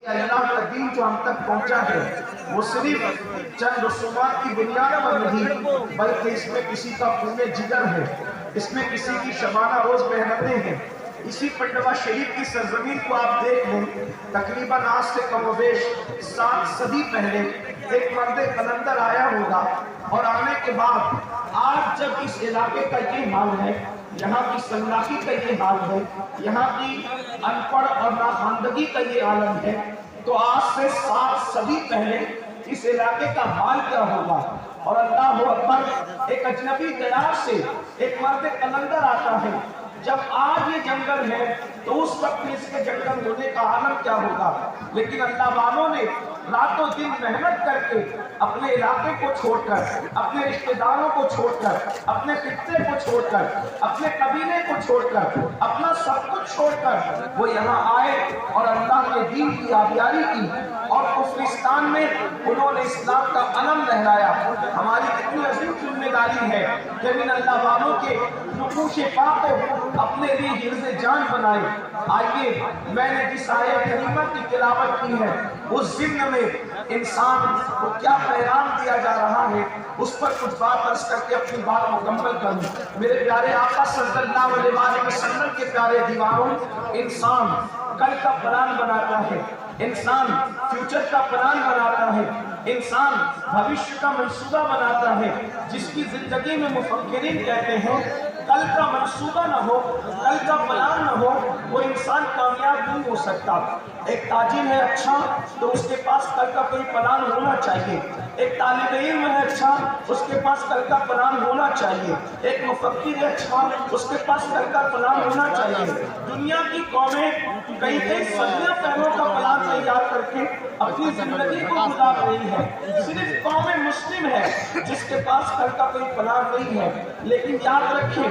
اللہ کا دین جو ہم تک پہنچا ہے وہ صرف چند رسومات کی بنیاد پر نہیں بلکہ اس میں کسی کا خون جگر ہے، اس میں کسی کی شبانہ روز محنتیں ہیں۔ اسی پنڈوا شریف کی سرزمین کو آپ دیکھ لیں، تقریباً آج سے کم و بیش 7 صدی پہلے ایک مرد قلندر آیا ہوگا، اور آنے کے بعد آج جب اس علاقے کا یہ حال ہے، یہاں کی سناکی کا یہ حال ہے، یہاں کی ان پڑھ اور ناخواندگی کا یہ عالم ہے، تو آج سے 7 صدی پہلے اس علاقے کا حال کیا ہوگا؟ اور اللہ اکبر، ایک اجنبی دیار سے ایک مرد قلندر آتا ہے۔ جب آج یہ جنگل ہے تو اس وقت اس کے جنگل ہونے کا عالم کیا ہوگا؟ لیکن اللہ والوں نے رات و دن محنت کر کے اپنے علاقے کو چھوڑ کر، اپنے رشتہ داروں کو چھوڑ کر، اپنے خطے کو چھوڑ کر، اپنے قبیلے کو چھوڑ کر، اپنا سب کچھ چھوڑ کر وہ یہاں آئے اور اللہ کے دین کی آبیاری کی، اور کفرستان میں انہوں نے اسلام کا علم لہرایا۔ ہماری کتنی عظیم ذمہ داری ہے کہ ان اللہ والوں کے نقوش پاک کو اپنے لیے حفظ جان بنائے۔ آئیے، میں نے جس آیت کریمہ کی تلاوت کی ہے اس ضمن میں انسان کو کیا پیغام دیا جا رہا ہے اس پر کچھ بات عرض کر کے اپنی بات مکمل کروں۔ میرے پیارے آقا صلی اللہ علیہ وسلم کے پیارے دیوانوں، انسان کل کا پلان بناتا ہے، انسان فیوچر کا پلان بناتا ہے، انسان بھوشیہ کا منصوبہ بناتا ہے، جس کی زندگی میں مفکرین کہتے ہیں کل کا منصوبہ نہ ہو، کل کا پلان نہ ہو، وہ انسان کامیاب نہیں ہو سکتا۔ ایک تاجر ہے اچھا تو اس کے پاس کل کا کوئی پلان ہونا چاہیے، ایک طالب علم ہے اچھا اس کے پاس کل کا پلان ہونا چاہیے، ایک مفکر ہے اچھا اس کے پاس کل کا پلان ہونا چاہیے۔ دنیا کی قومیں کئی صدیوں پہلوں کا پلان تیار کر کے اپنی زندگی کو گزار رہی ہے، صرف قوم مسلم ہے جس کے پاس کل کا کوئی پلان نہیں ہے۔ لیکن یاد رکھیں،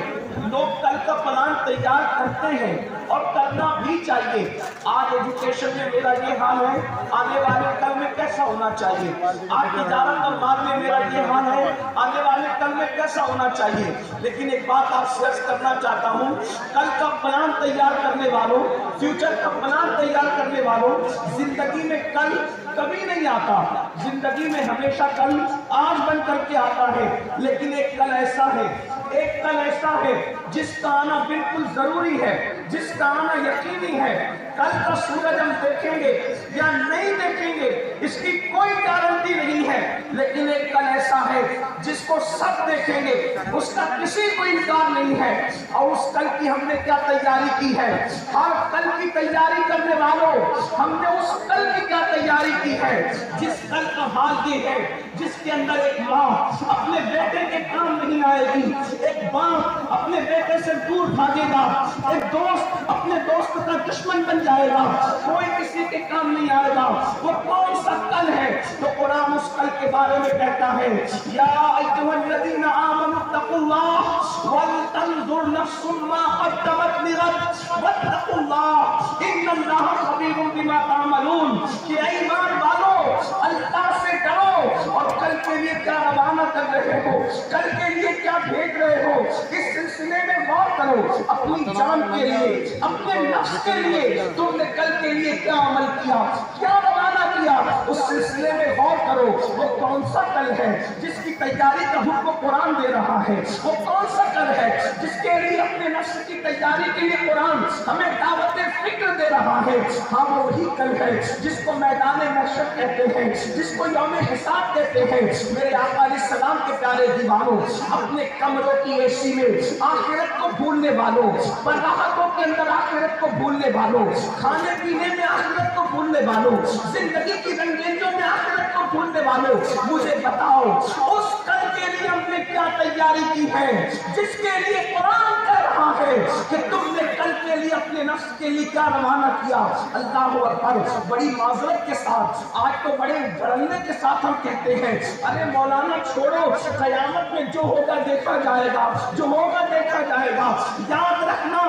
لوگ کل کا پلان تیار کرتے ہیں اور کرنا بھی چاہیے۔ آج ایجوکیشن میں میرا یہ حال ہے، آنے والے کل میں کیسا ہونا چاہیے؟ آج تجارت اور مال میں میرا یہ حال ہے، آنے والے کل میں کیسا ہونا چاہیے؟ لیکن ایک بات آپ سے عرض کرنا چاہتا ہوں، کل کا پلان تیار کرنے والوں، فیوچر کا پلان تیار کرنے والوں، زندگی میں کل کبھی نہیں آتا، زندگی میں ہمیشہ کل آج بن کر کے آتا ہے۔ لیکن ایک کل ایسا ہے، ایک کل ایسا ہے جس کا آنا بالکل ضروری ہے، جس کا آنا یقینی ہے۔ کل کا سورج ہم دیکھیں گے یا نہیں دیکھیں گے اس کی کوئی گارنٹی نہیں ہے، لیکن ایک کل ایسا ہے جس کو سب دیکھیں گے، اس کا کسی کو انکار نہیں ہے۔ اور اس کل کی ہم نے کیا تیاری کی ہے؟ ہر کل کی تیاری کرنے والوں، ہم نے اس کل کی کیا تیاری کی ہے جس کل کا حال یہ ہے جس کے اندر ایک ماں اپنے بیٹے کے کام نہیں آئے گی، ایک باپ اپنے بیٹے سے دور بھاگے گا، ایک دوست اپنے دوست کا دشمن بن جائے گا، کوئی کسی کے کام نہیں آئے گا۔ وہ کون سا کل ہے؟ تو قرآن اس کل کے بارے میں کہتا ہے، یا ایھا الذین آمنوا اتقوا اللہ ولتنظر نفس ما قدمت لغد واتقوا اللہ ان اللہ خبیر بما تعملون۔ کہ اے ایمان والو، اللہ سے ڈرو اور کل کے لیے کیا روانہ کر رہے ہو، کل کے لیے کیا بھیج رہے ہو، اس سلسلے میں غور کرو۔ اپنی جان کے لیے، اپنے نفس کے لیے تم نے کل کے لیے کیا عمل کیا، کیا روانہ کیا، اس سلسلے میں غور کرو۔ وہ کون سا کل ہے جس کی تیاری کا حکم قرآن دے رہا ہے؟ وہ کون سا کل ہے جس کے لیے اپنے نفس کی تیاری کے لیے قرآن ہمیں دعوت فکر دے رہا ہے؟ ہاں، وہ وہی کل ہے جس کو میدان محشر کہتے ہیں، جس کو یوم حساب کہتے ہیں۔ میرے آقا علیہ السلام کے پیارے دیوانوں، اپنے کمروں کی اے سی میں آخرت کو بھولنے والوں، براحتوں کے اندر آخرت کو بھولنے والوں، کھانے پینے میں آخرت کو بھولنے والوں، زندگی کی رنگینیوں میں آخرت کو بھولنے والوں، مجھے بتاؤ اس کل کے لیے ہم نے کیا تیاری کی ہے جس کے لیے قرآن کہہ رہا ہے کہ تم نے کل کے لیے اپنے نفس کے لیے کیا روانہ کیا؟ اللہ اکبر۔ بڑی معذرت کے ساتھ، آج تو بڑے جھڑنے کے ساتھ ہم کہتے ہیں، ارے مولانا چھوڑو، قیامت میں جو ہوگا دیکھا جائے گا، جو ہوگا دیکھا جائے گا۔ یاد رکھنا،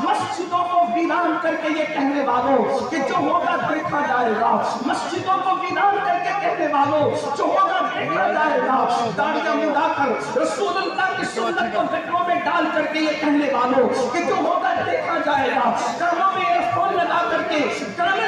مسجدوں کو ویران کر کے یہ کہنے والوں کہ جو ہوگا دیکھا جائے گا، مسجدوں کو ویران کر کے کہنے والوں جو ہوگا دیکھا جائے گا، داڑیاں مڈا کر رسول اللہ کی سنت کو گٹروں میں ڈال کر کے یہ کہنے والوں کہ جو ہوگا دیکھا جائے گا، کانوں میں ایئر فون لگا کر کے گانے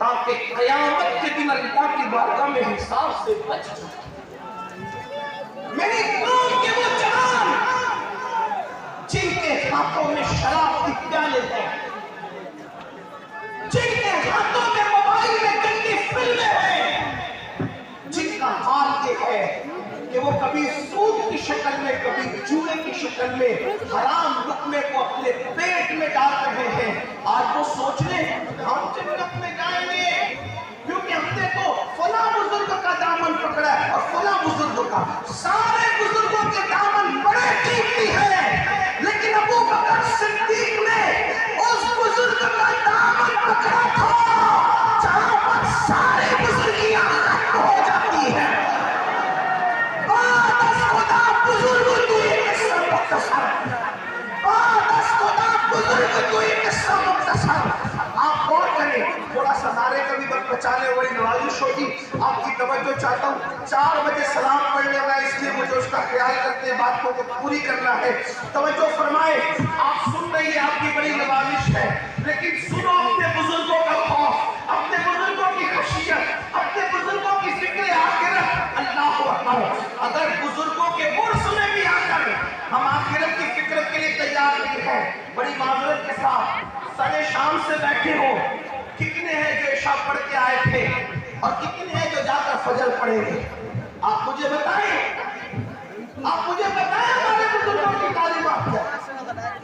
تاکہ قیامت کے دن اللہ کی بارگاہ میں حساب سے بچ جائے۔ میری قوم کے وہ جوان جن کے ہاتھوں میں شراب کی پیالے ہیں، جن کے ہاتھوں میں موبائل میں گندی فلمیں ہیں، جن کا حال یہ ہے کہ وہ کبھی سود کی شکل میں، کبھی جوئے کی شکل میں حرام لقمے کو اپنے پیٹ میں ڈال رہے ہیں، آج وہ سوچ لیں ہم جنت میں جائیں گے کیونکہ ہم نے تو فلاں بزرگ کا دامن پکڑا ہے اور فلاں بزرگ کا۔ سارے بزرگوں کے دامن بڑے قیمتی ہیں، لیکن ابو بکر صدیق نے اس بزرگ کا دامن پکڑا تھا جہاں پر سارے بزرگیاں ختم ہو جاتی ہیں۔ بعد از خدا بزرگ تو یہ قصہ مختصر، بعد از خدا بزرگ تو یہ قصہ مختصر۔ آپ غور کریں، تھوڑا سا نعرے کا بھی وقت بچانے والی نوازش ہوگی، آپ کی توجہ چاہتا ہوں۔ 4 بجے سلام پڑھ لینا ہے، اس لیے مجھے اس کا خیال کرتے بات کو پوری کرنا ہے۔ توجہ فرمائے، آپ سن رہی ہیں، آپ کی بڑی نوازش ہے، لیکن سنو اپنے بزرگوں کا خوف، اپنے بزرگوں کی خشیت، اپنے بزرگوں کی فکر آخرت۔ اللہ اکبر، اگر بزرگوں کے عرس میں بھی آ کر ہم آخرت کی فکر کے لیے تیار نہیں ہیں، بڑی معذرت کے ساتھ سر شام سے بیٹھے ہو، کتنے ہیں جو عشاء پڑھ کے آئے تھے اور کتنے ہیں جو جا کر فجر پڑھیں گے؟ آپ مجھے بتائیں، آپ مجھے بتائیں ہمارے بزرگوں کی تعلیمات کیا؟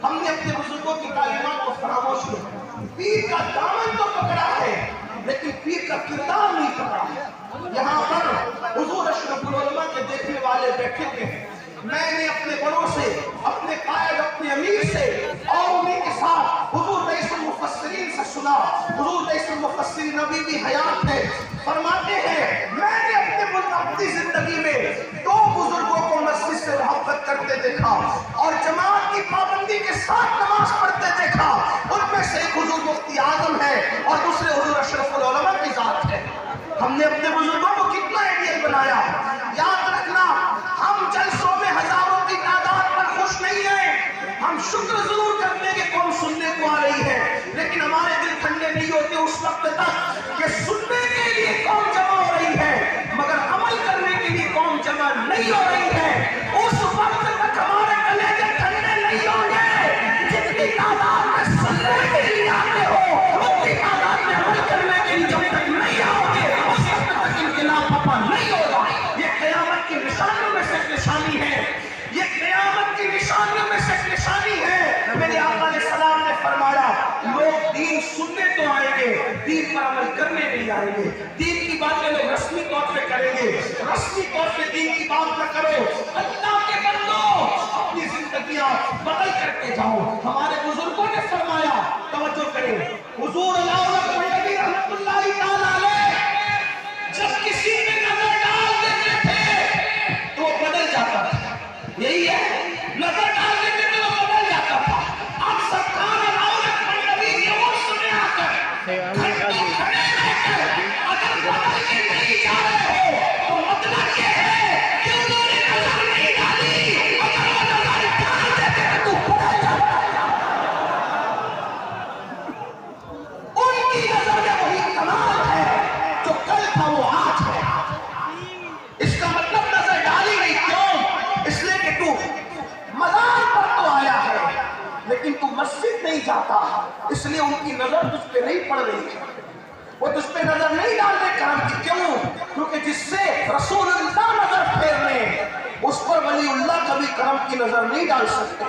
ہم نے اپنے بزرگوں کی تعلیمات کو فراموش کیا۔ پیر کا دامن تو پکڑا ہے لیکن پیر کا کردار نہیں پکڑا ہے۔ یہاں پر حضور اشرف العلماء کے دیکھنے والے بیٹھے تھے، میں نے اپنے بڑوں سے، اپنے قائد، اپنے امیر سے اور انہیں کے ساتھ حضور رئیس المفسرین سے سنا۔ حضور رئیس المفسرین نبی بھی حیات ہے، فرماتے ہیں میں نے اپنی زندگی میں 2 بزرگوں کو مسجد سے محبت کرتے دیکھا اور جماعت کی پابندی کے ساتھ نماز پڑھتے دیکھا۔ ان میں سے ایک حضور مفتی اعظم ہے اور دوسرے حضور اشرف العلماء کی ذات ہے۔ ہم نے اپنے بزرگوں کو کتنا اہمیت بنایا۔ یاد رکھنا، ہم جلسوں میں ہزاروں کی تعداد پر خوش نہیں ہیں، ہم شکر ضرور کرتے ہیں کہ قوم سننے کو آ رہی ہے، لیکن ہمارے دل ٹھنڈے نہیں ہوتے اس وقت تک کہ سننے کے لیے قوم جمع ہو رہی ہے مگر عمل کرنے کے لیے قوم جمع نہیں ہو رہی ہے۔ اس وقت تک ہمارے کلیجے ٹھنڈے نہیں ہوں گے۔ جتنی تعداد میں سننے کے لیے آتے ہو، اتنی تعداد میں عمل کرنے کے لیے جب تک نہیں آؤ گے اس وقت تک انقلاب پپا نہیں ہوگا۔ یہ قیامت کی نشانیوں میں سے نشانی ہے، یہ قیامت کی نشانیوں میں سے نشانی ہے۔ میرے آقا علیہ السلام نے فرمایا لوگ دین سننے تو آئیں گے، دین پر عمل کرنے نہیں آئیں گے۔ دین کی باتیں لوگ رسمی طور پہ کریں گے، رسمی طور پہ دین کی بات نہ کرو۔ اللہ کے بندو، اپنی زندگیاں بدل کر کے جاؤ۔ ہمارے بزرگوں نے فرمایا، توجہ کریں، حضور علامہ مولوی رحمۃ اللہ تعالیٰ علیہ جب کسی پہ نظر ڈال دیتے تھے تو وہ بدل جاتا تھا۔ یہی ہے، نظر ڈال دیتے تھے تو وہ بدل جاتا تھا۔ اب سرکار علامہ مولوی کے عرس میں آ کر کھڑے رہ کر اگر بدل کے نہیں جا رہے ہو تو مطلب یہ ہے کہ انہوں نے نظر نہیں ڈالی، اگر وہ نظر ڈال دیتے تو بدل جاتا۔ ان کی نظر میں وہی کمال ہے جو کل تھا وہ آج ہے۔ اس کا مطلب نظر ڈالی نہیں، کیوں؟ اس لیے کہ تو مزار پر تو آیا ہے لیکن تو مسجد نہیں جاتا، اس لیے ان کی نظر تجھ پہ نہیں پڑ رہی ہے، وہ تجھ پہ نظر نہیں ڈال رہے کرم کی۔ کیوں؟ کیونکہ جس سے رسول اللہ نظر پھیر لیں اس پر ولی اللہ کبھی کرم کی نظر نہیں ڈال سکتے۔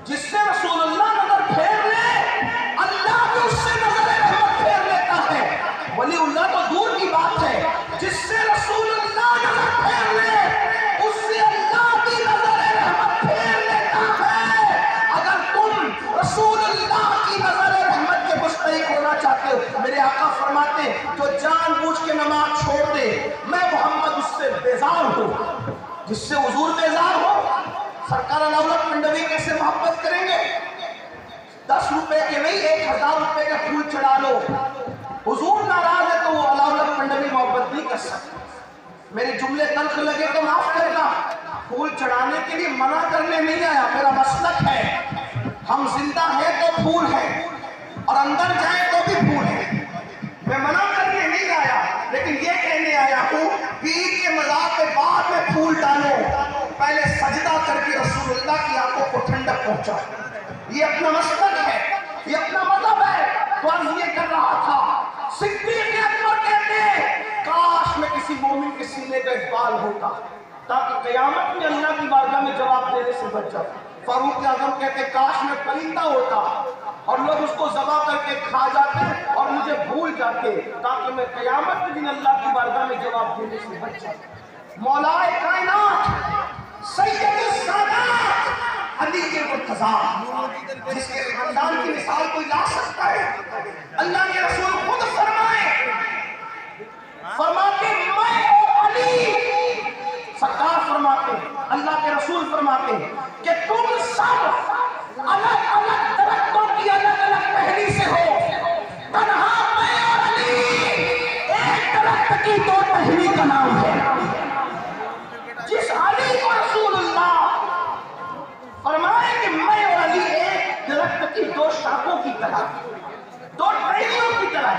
جس سے رسول اللہ نظر پھیر لے اللہ بھی اس سے نظر رحمت پھیر لیتا ہے۔ ولی اللہ تو دور کی بات ہے، جس سے رسول اللہ نظر پھیر لے اس سے اللہ بھی نظر رحمت پھیر لیتا ہے۔ اگر تم رسول اللہ کی نظر رحمت کے مستحق ہونا چاہتے ہو، میرے آقا فرماتے جو جان بوجھ کے نماز چھوڑ دے میں محمد اس سے بیزار ہوں۔ جس سے حضور بیزار ہو، سرکار علامہ منڈوی کیسے محبت کریں گے؟ 10 روپے کے نہیں 1000 روپے کا پھول چڑھا لو، حضور ناراض ہے تو وہ علامہ منڈوی محبت نہیں کر سکتا۔ میرے جملے تلخ لگے تو معاف کرنا، پھول چڑھانے کے لیے منع کرنے نہیں آیا، میرا مسلک ہے ہم زندہ ہیں تو پھول ہیں اور اندر جائیں تو بھی پھول ہیں۔ اندر پہنچا. یہ اپنا مسلک ہے, یہ اپنا مذہب ہے. تو عرض یہ کر رہا تھا, صدیق اکبر کہتے ہیں کاش میں کسی مومن کے سینے کا اقبال ہوتا تاکہ قیامت میں اللہ کی بارگاہ میں جواب دینے سے بچ جاتا. فاروق اعظم کہتے ہیں کاش میں پرندہ ہوتا اور لوگ اس کو ذبح کر کے کھا جاتے اور مجھے بھول جاتے تاکہ میں قیامت کے دن اللہ کی بارگاہ میں جواب دینے سے بچ جاتا. مولا کائنات سید السادات علی مرتضیٰ جس کے خاندان کی مثال کوئی لا سکتا ہے, اللہ کے رسول خود فرماتے میں اور علی, سرکار فرماتے اللہ کے رسول فرماتے کہ تم سب الگ الگ درختوں کی الگ الگ پہلی سے ہو, تنہا میں اور علی ایک درخت کی دو پہلی کا نام ہے. جس علی کو رسول اللہ فرمائے کہ میں اور علی ایک درخت کی دو شاخوں کی طرح, دو ٹہنیوں کی طرح,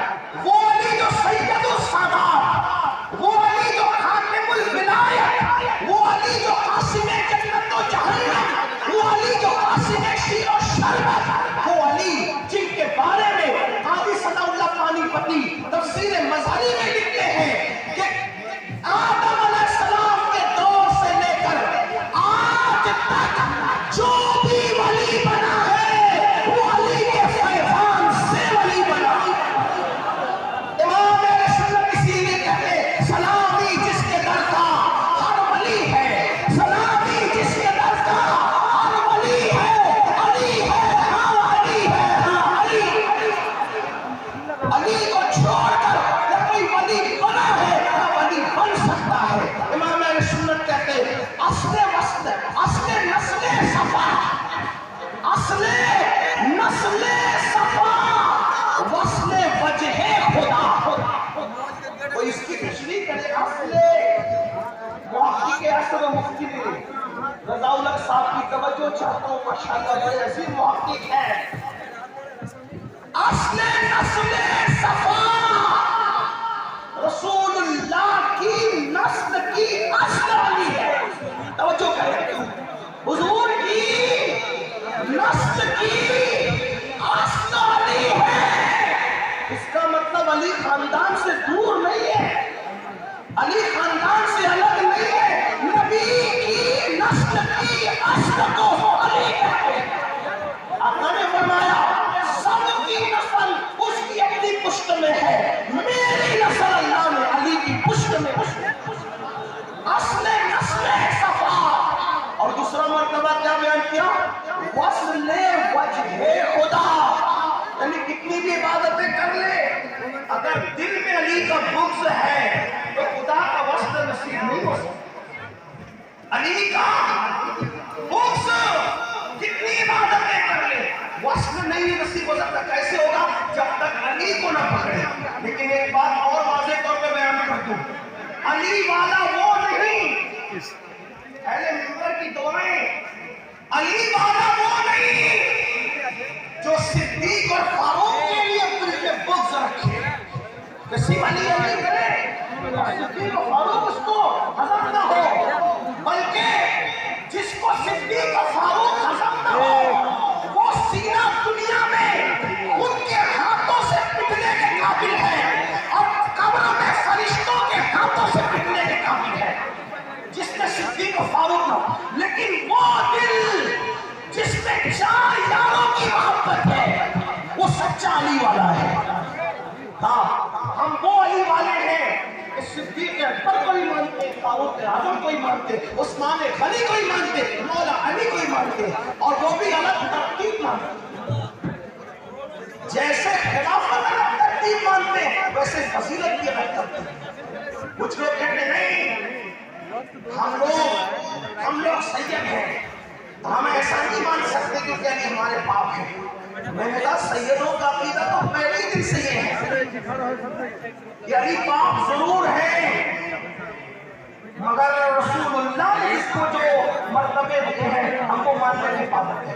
وہ علی جو سید السادات, وہ علی جو خاتم الولایت, وہ علی جو قاسم جنت و جہنم, وہ علی جو قاسم شیر و شربت, وہ علی جن کے بارے میں قاضی ثناء اللہ پانی پتی تفسیر مظہری میں لکھتے ہیں کہ آدم علیہ السلام کے دور سے لے کر آج تک جو بھی ولی بنا ہے وہ علی کے فیضان سے ولی بنا. امام اہل سنت اسی لیے کہتے ہیں سلامی جس کے در کا ہر ولی ہے, سلامی جس کے در کا ہر ولی ہے, علی ہے ہاں علی ہے ہاں علی. علی کو چھوڑ کر نہ کوئی ولی بنا ہے نہ ولی بن سکتا ہے. امام اہل سنت کہتے ہیں اصل وصل, اصل نسل صفا, اصل نسل صفا, وصل وجہ خدا. کوئی اس کی تشریح کرے. اصل محقق اصل و مفتی رضا الحق صاحب کی توجہ چاہتا ہوں, ماشاءاللہ بڑے عظیم محقق ہے. اصل نسل صفا رسول اللہ کی نسل کی اصل علی ہے. توجہ کریں, حضور کی نسل کی اصل علی ہے. اس کا مطلب علی خاندان سے دور نہیں ہے, علی خاندان سے الگ نہیں ہے. نبی کی نسل کی اصل کو علی کہتے ہیں. آقا نے فرمایا سب کی نسل اس کی اپنی پشت میں ہے, میری نسل اللہ نے علی کی پشت میں اصل نسل صفا. اور دوسرا مرتبہ کیا بیان کیا, وصل وجہ خدا. یعنی کتنی بھی عبادتیں کر لے اگر دل میں علی کا بغض ہے تو خدا کا وصل نصیب نہیں ہو سکتا. علی کا بغض کتنی عبادتیں کر لے وصل نہیں نصیب ہو سکتا. کیسے ہوگا؟ جب تک علی کو نہ پکڑے. لیکن ایک بات اور واضح طور پہ بیان کر دوں, علی والا وہ نہیں, اہل منبر کی دعائیں, علی والا وہ نہیں جو صدیق اور فاروق کے لیے دل میں بغض رکھے. کسی علی علی کرے صدیق اور فاروق اس کو ہضم نہ ہو, بلکہ جس کو صدیق اور فاروق ہضم نہ ہو وہ سینہ دنیا میں ان کے ہاتھوں سے پٹنے کے قابل ہے اور قبر میں فرشتوں کے ہاتھوں سے پٹنے کے قابل ہے. جس نے صدیق و فاروق نہ, لیکن وہ دل جس میں چار یاروں کی محبت ہے وہ سچا علی والا ہے. ہاں ہم وہ علی والے ہیں کہ صدیق اکبر کو ہی مانتے, فاروق اعظم کو ہی مانتے, عثمان غنی کو ہی مانتے, مولا علی کو ہی مانتے, اور وہ بھی الگ ترتیب مانتے. جیسے خلافت الگ ترتیب مانتے ویسے فضیلت کی الگ ترتیب. کچھ لوگ کہتے نہیں ہم لوگ سید ہیں, ہم ایسا نہیں مان سکتے کیونکہ علی ہمارے باپ ہیں. میں نے کہا سیدوں کا عقیدہ تو پہلے دن سے یہ ہے, یہ علی باپ ضرور ہے مگر رسول اللہ نے اس کو جو مرتبے دیے ہیں ہم کو ماننے کی پابند ہے.